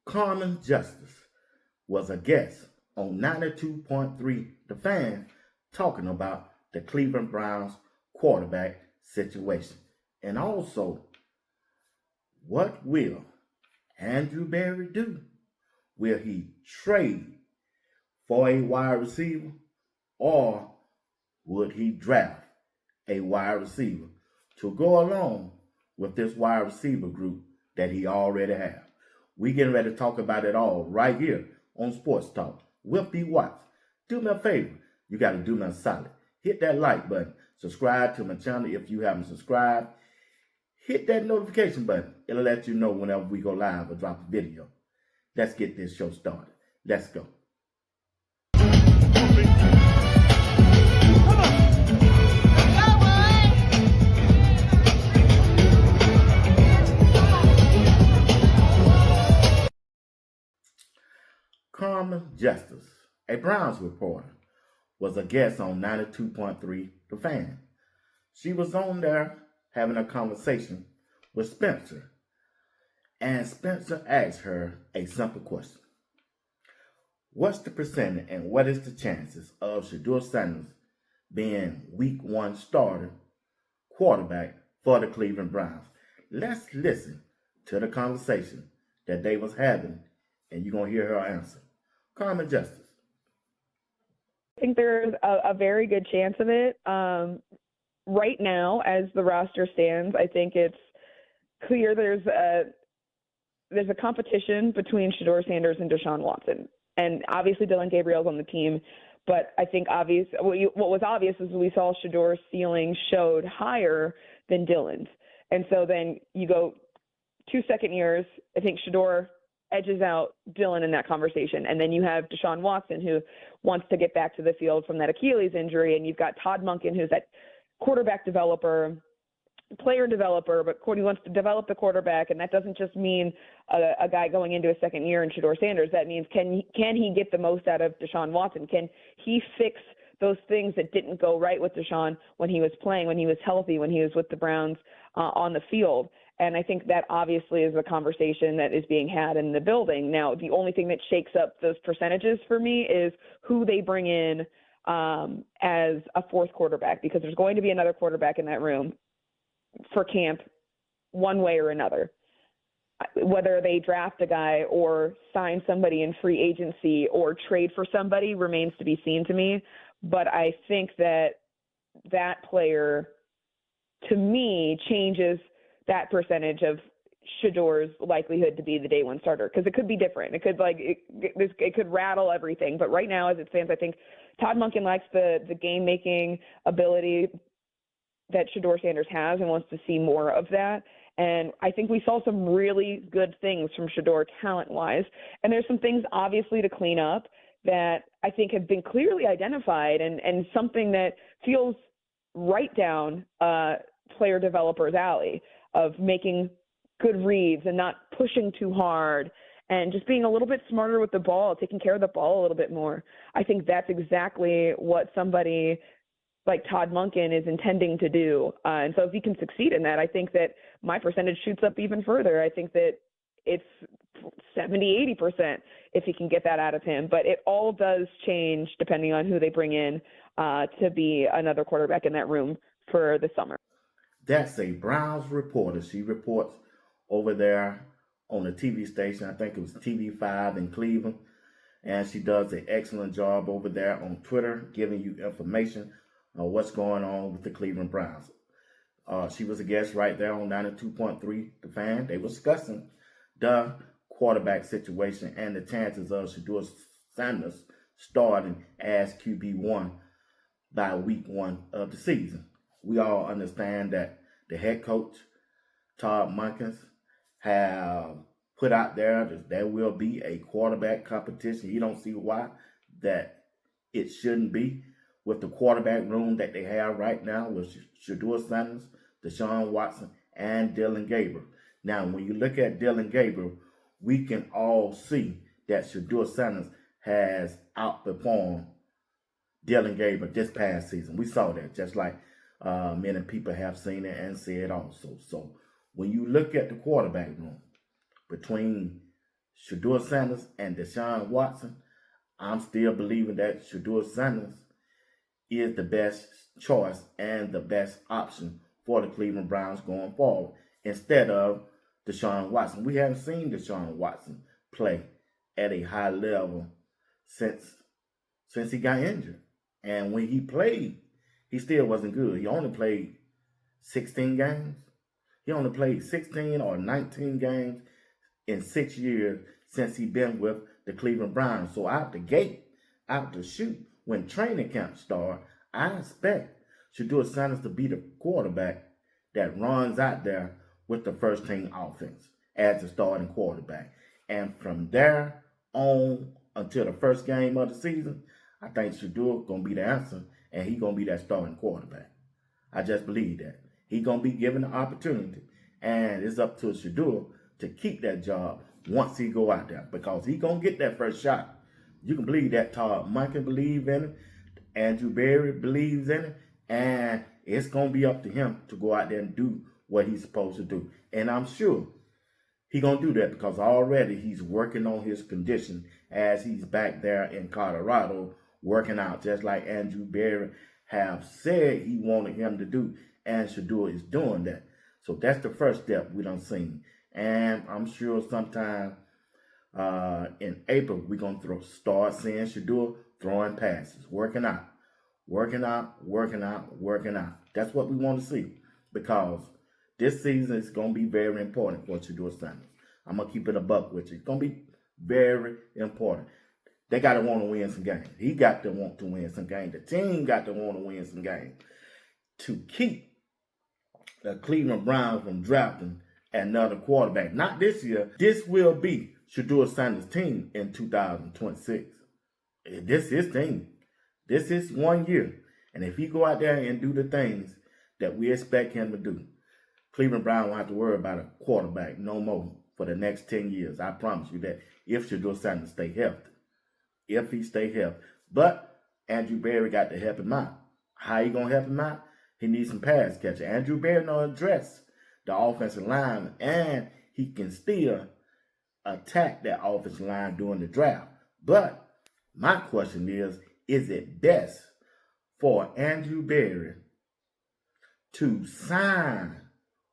Camryn Justice was a guest on 92.3 The Fan talking about the Cleveland Browns quarterback situation. And also, what will Andrew Berry do? Will he trade for a wide receiver, or would he draft a wide receiver to go along with this wide receiver group that he already has? We getting ready to talk about it all right here on Sports Talk with B. Watts. Do me a favor. You got to do me a solid. Hit that like button. Subscribe to my channel if you haven't subscribed. Hit that notification button. It'll let you know whenever we go live or drop a video. Let's get this show started. Let's go. Camryn Justice, a Browns reporter, was a guest on 92.3 The Fan. She was on there having a conversation with Spencer, and Spencer asked her a simple question. What's the percentage and what is the chances of Shedeur Sanders being week one starter quarterback for the Cleveland Browns? Let's listen to the conversation that they was having, and you're going to hear her answer. Camryn Justice. I think there's a very good chance of it. Right now, as the roster stands, I think it's clear there's a competition between Shedeur Sanders and Deshaun Watson. And obviously Dillon Gabriel's on the team, but I think what was obvious is we saw Shedeur's ceiling showed higher than Dillon's. And so then you go 2 second years, I think Shedeur edges out Dillon in that conversation. And then you have Deshaun Watson, who wants to get back to the field from that Achilles injury. And you've got Todd Monken, who's that quarterback developer, player developer, but he wants to develop the quarterback. And that doesn't just mean a guy going into a second year in Shedeur Sanders. That means can he get the most out of Deshaun Watson? Can he fix those things that didn't go right with Deshaun when he was playing, when he was healthy, when he was with the Browns on the field? And I think that obviously is a conversation that is being had in the building. Now, the only thing that shakes up those percentages for me is who they bring in as a fourth quarterback, because there's going to be another quarterback in that room for camp one way or another. Whether they draft a guy or sign somebody in free agency or trade for somebody remains to be seen to me. But I think that player, to me, changes that percentage of Shedeur's likelihood to be the day one starter, because it could be different. It could it could rattle everything. But right now, as it stands, I think Todd Monken likes the game making ability that Shedeur Sanders has and wants to see more of that. And I think we saw some really good things from Shedeur talent-wise. And there's some things obviously to clean up that I think have been clearly identified, and something that feels right down player developer's alley of making good reads and not pushing too hard and just being a little bit smarter with the ball, taking care of the ball a little bit more. I think that's exactly what somebody like Todd Monken is intending to do. And so if he can succeed in that, I think that my percentage shoots up even further. I think that it's 70, 80% if he can get that out of him. But it all does change depending on who they bring in to be another quarterback in that room for the summer. That's a Browns reporter. She reports over there on a TV station. I think it was TV5 in Cleveland. And she does an excellent job over there on Twitter, giving you information on what's going on with the Cleveland Browns. She was a guest right there on 92.3 The Fan. They were discussing the quarterback situation and the chances of Shedeur Sanders starting as QB1 by week one of the season. We all understand that the head coach, Todd Monken, have put out there that there will be a quarterback competition. He don't see why that it shouldn't be with the quarterback room that they have right now with Shedeur Sanders, Deshaun Watson, and Dillon Gabriel. Now, when you look at Dillon Gabriel, we can all see that Shedeur Sanders has outperformed Dillon Gabriel this past season. We saw that, just like many people have seen it and said also. So when you look at the quarterback room between Shedeur Sanders and Deshaun Watson, I'm still believing that Shedeur Sanders is the best choice and the best option for the Cleveland Browns going forward instead of Deshaun Watson. We haven't seen Deshaun Watson play at a high level since he got injured. And when he played, he still wasn't good. He only played 16 games. He only played 16 or 19 games in 6 years since he's been with the Cleveland Browns. So out the gate, out the chute, when training camp starts, I expect Shedeur Sanders to be the quarterback that runs out there with the first team offense as the starting quarterback. And from there on until the first game of the season, I think Shedeur going to be the answer, and he's going to be that starting quarterback. I just believe that. He's going to be given the opportunity, and it's up to Shedeur to keep that job once he go out there, because he's going to get that first shot. You can believe that. Todd Monken believes in it. Andrew Berry believes in it. And it's going to be up to him to go out there and do what he's supposed to do. And I'm sure he's going to do that because already he's working on his condition as he's back there in Colorado working out, just like Andrew Berry have said he wanted him to do. And Shedeur is doing that. So that's the first step we done seen. And I'm sure sometime in April, we're going to start seeing Shedeur throwing passes, working out. That's what we want to see, because this season is going to be very important for Shedeur Sanders. I'm going to keep it a buck with you. It's going to be very important. They got to want to win some games. He got to want to win some games. The team got to want to win some games to keep the Cleveland Browns from drafting another quarterback. Not this year. This will be Shedeur Sanders' team in 2026. This is his team. This is 1 year. And if he go out there and do the things that we expect him to do, Cleveland Browns won't have to worry about a quarterback no more for the next 10 years. I promise you that, if Shedeur Sanders stay healthy. If he stay healthy. But Andrew Berry got to help him out. How he going to help him out? He needs some pass catcher. Andrew Berry knows address the offensive line, and he can still attack that offensive line during the draft. But my question is it best for Andrew Berry to sign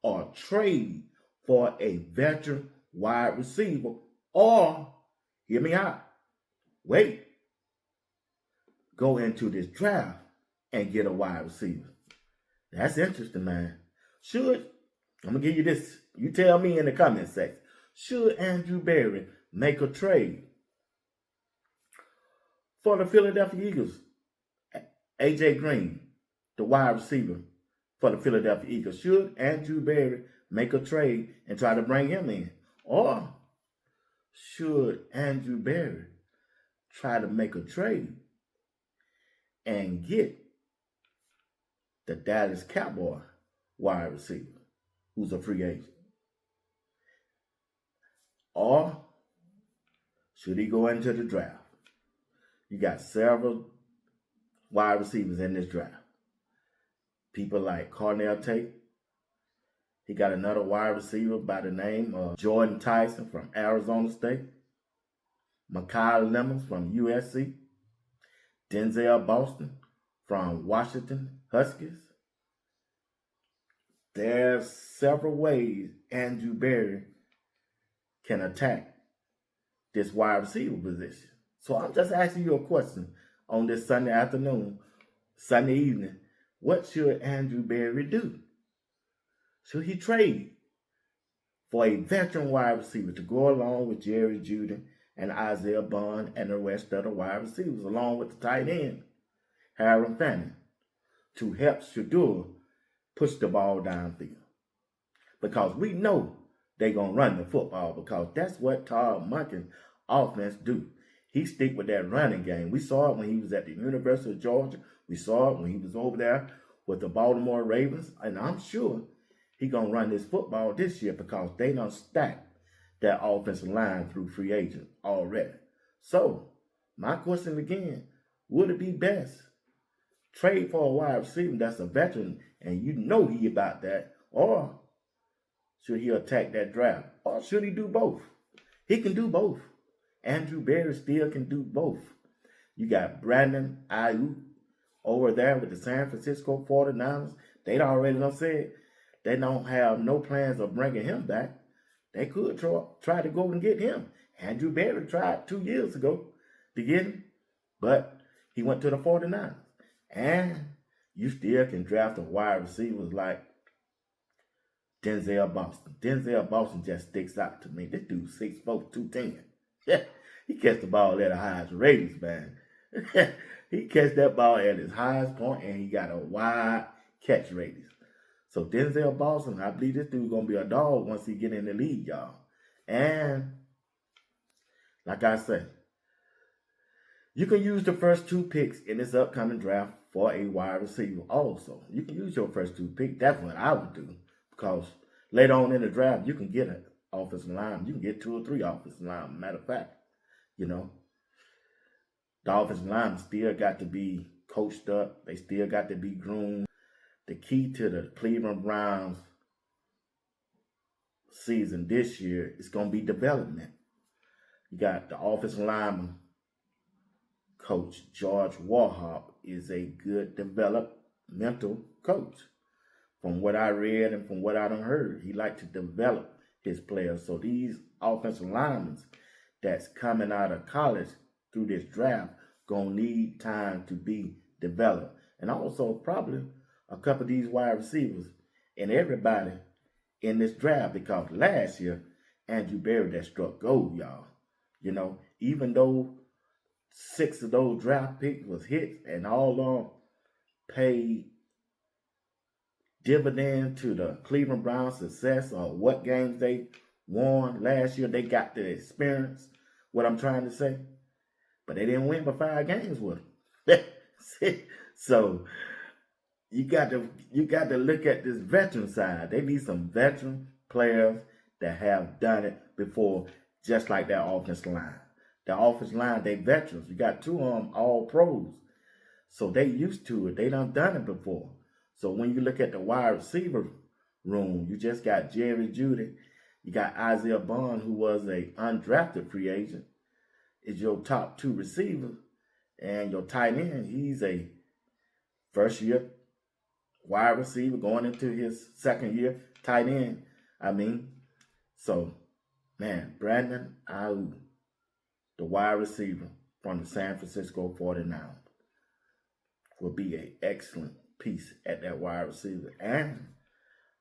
or trade for a veteran wide receiver, or, hear me out, wait, go into this draft and get a wide receiver? That's interesting, man. I'm going to give you this. You tell me in the comment section. Should Andrew Berry make a trade for the Philadelphia Eagles? A.J. Green, the wide receiver for the Philadelphia Eagles. Should Andrew Berry make a trade and try to bring him in? Or should Andrew Berry try to make a trade and get the Dallas Cowboy wide receiver, who's a free agent? Or should he go into the draft? You got several wide receivers in this draft. People like Cornell Tate. He got another wide receiver by the name of Jordan Tyson from Arizona State. Mekhi Lemons from USC. Denzel Boston from Washington Huskies. There's several ways Andrew Berry can attack this wide receiver position. So I'm just asking you a question on this Sunday afternoon, Sunday evening. What should Andrew Berry do? Should he trade for a veteran wide receiver to go along with Jerry Jeudy and Isaiah Bond and the rest of the wide receivers, along with the tight end, Harold Fanning, to help Shedeur push the ball downfield? Because we know they're going to run the football, because that's what Todd Monken offense do. He stick with that running game. We saw it when he was at the University of Georgia. We saw it when he was over there with the Baltimore Ravens. And I'm sure he's going to run this football this year, because they done stacked that offensive line through free agent already. So, my question again, would it be best trade for a wide receiver that's a veteran and you know he about that, or should he attack that draft? Or should he do both? He can do both. Andrew Berry still can do both. You got Brandon Ayuk over there with the San Francisco 49ers. They'd already done said they don't have no plans of bringing him back. They could try to go and get him. Andrew Berry tried 2 years ago to get him, but he went to the 49ers. And you still can draft a wide receiver like Denzel Boston. Denzel Boston just sticks out to me. This dude's 6'4", 210. Yeah, he catch the ball at the highest ratings, man. He catch that ball at his highest point, and he got a wide catch ratings. So Denzel Boston, I believe this dude's going to be a dog once he get in the league, y'all. And like I say, you can use the first 2 picks in this upcoming draft for a wide receiver also. You can use your first 2 picks. That's what I would do. Because later on in the draft, you can get an offensive lineman. You can get 2 or 3 offensive linemen. Matter of fact, you know, the offensive linemen still got to be coached up. They still got to be groomed. The key to the Cleveland Browns season this year is going to be development. You got the offensive lineman coach, George Warhop, is a good developmental coach. From what I read and from what I done heard, he likes to develop his players. So these offensive linemen that's coming out of college through this draft gonna need time to be developed. And also probably a couple of these wide receivers and everybody in this draft, because last year, Andrew Berry that struck gold, y'all. You know, even though 6 of those draft picks was hits and all of them paid dividend to the Cleveland Browns' success or what games they won last year. They got to experience what I'm trying to say. But they didn't win but 5 games with them. So you got to look at this veteran side. They need some veteran players that have done it before, just like that offensive line. The offensive line, they veterans. You got 2 of them all pros. So they used to it. They done it before. So when you look at the wide receiver room, you just got Jerry Jeudy. You got Isaiah Bond, who was a undrafted free agent, is your top 2 receivers. And your tight end, he's a first-year wide receiver going into his second year tight end. So, man, Brandon Ayuk, the wide receiver from the San Francisco 49ers, will be an excellent piece at that wide receiver. And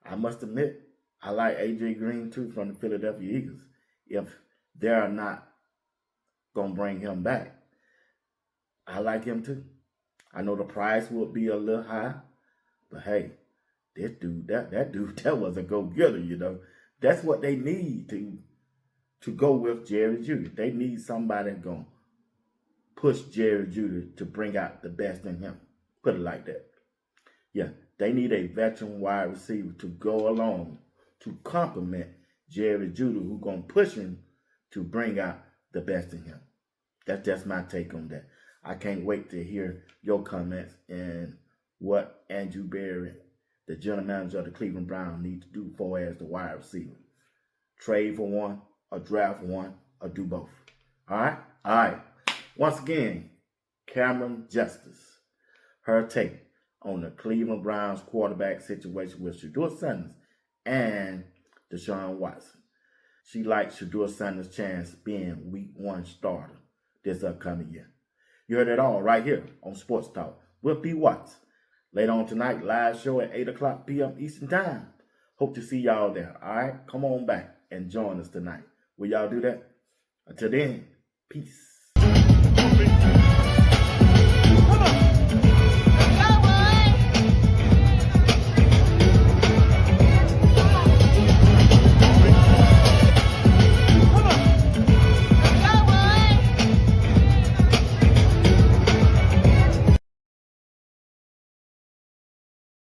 I must admit, I like A.J. Green too from the Philadelphia Eagles. If they're not going to bring him back, I like him too. I know the price will be a little high, but hey, this dude, that was a go-getter, you know. That's what they need to go with Jerry Jeudy. They need somebody going to push Jerry Jeudy to bring out the best in him. Put it like that. Yeah, they need a veteran wide receiver to go along to complement Jerry Jeudy, who's going to push him to bring out the best in him. That's just my take on that. I can't wait to hear your comments and what Andrew Berry, the general manager of the Cleveland Browns, needs to do for as the wide receiver. Trade for one, or draft for one, or do both. All right? All right. Once again, Camryn Justice, her take on the Cleveland Browns quarterback situation with Shedeur Sanders and Deshaun Watson. She likes Shedeur Sanders' chance being week 1 starter this upcoming year. You heard it all right here on Sports Talk with B. Watts. Later on tonight, live show at 8 o'clock p.m. Eastern Time. Hope to see y'all there. All right? Come on back and join us tonight. Will y'all do that? Until then, peace.